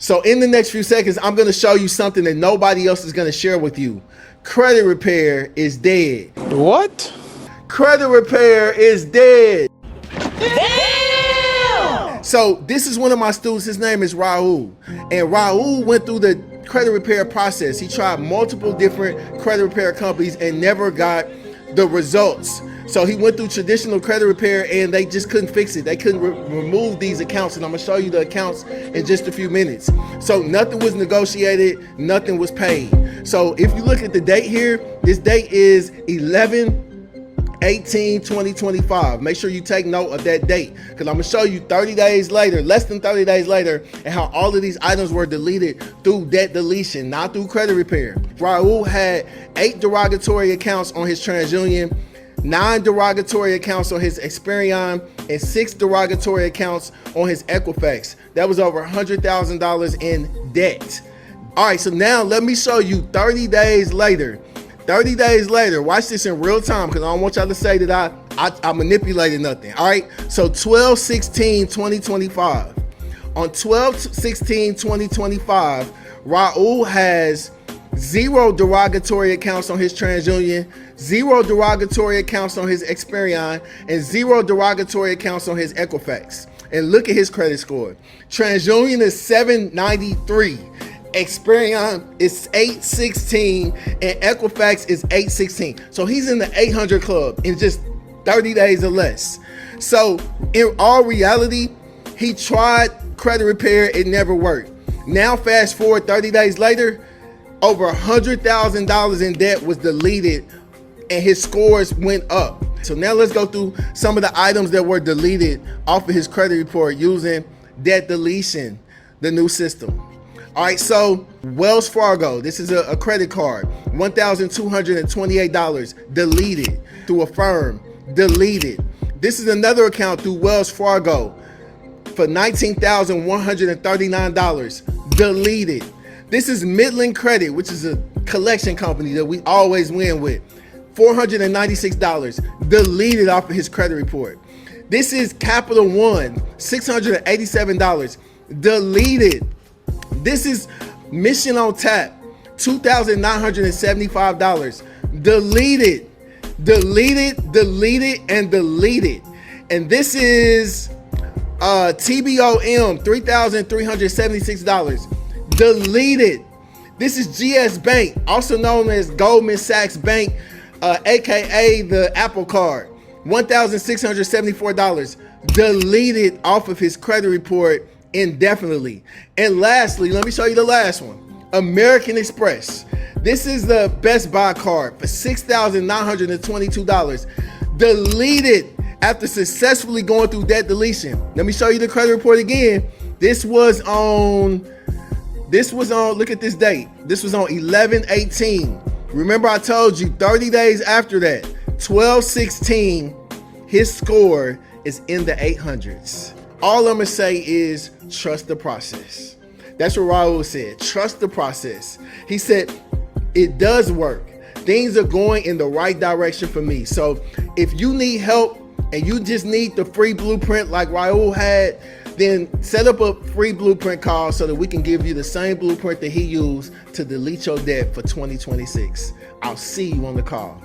So in the next few seconds, I'm gonna show you something that nobody else is gonna share with you. Credit repair is dead. What? Credit repair is dead. Damn! So this is one of my students. His name is Raul. And Raul went through the credit repair process. He tried multiple different credit repair companies and never got the results. So he went through traditional credit repair and they just couldn't fix it. They couldn't remove these accounts, and I'm gonna show you the accounts in just a few minutes. So nothing was negotiated, nothing was paid. So if you look at the date here, this date is 11/18/2025. Make sure you take note of that date, because I'm gonna show you 30 days later, less than 30 days later, and how all of these items were deleted through debt deletion, not through credit repair. Raul had 8 derogatory accounts on his TransUnion, 9 derogatory accounts on his Experian, and 6 derogatory accounts on his Equifax. That was over $100,000 in debt. All right, so now let me show you 30 days later. 30 days later, watch this in real time, because I don't want y'all to say that I manipulated nothing. All right, so 12/16/2025. On 12/16/2025, Raul has 0 derogatory accounts on his TransUnion, 0 derogatory accounts on his Experian, and 0 derogatory accounts on his Equifax. And look at his credit score. TransUnion is 793. Experian is 816, and Equifax is 816. So he's in the 800 club in just 30 days or less. So in all reality, he tried credit repair, it never worked. Now fast forward 30 days later, over $100,000 in debt was deleted and his scores went up. So now let's go through some of the items that were deleted off of his credit report using debt deletion, the new system. All right, so Wells Fargo, this is a credit card, $1,228 deleted through a firm, deleted. This is another account through Wells Fargo for $19,139 deleted. This is Midland Credit, which is a collection company that we always win with, $496 deleted off of his credit report. This is Capital One, $687 deleted. This is Mission on Tap, $2,975 deleted, deleted, and deleted. And this is TBOM, $3,376 deleted. This is GS Bank, also known as Goldman Sachs Bank, aka the Apple Card, $1,674 deleted off of his credit report indefinitely. And lastly, let me show you the last one. American Express. This is the Best Buy card for $6,922 deleted after successfully going through debt deletion. Let me show you the credit report again. This was on, look at this date. This was on 11/18. Remember I told you 30 days after that, 12/16, his score is in the 800s. All I'm gonna say is trust the process. That's what Raul said, trust the process. He said, it does work. Things are going in the right direction for me. So if you need help and you just need the free blueprint like Raul had, then set up a free blueprint call so that we can give you the same blueprint that he used to delete your debt for 2026. I'll see you on the call.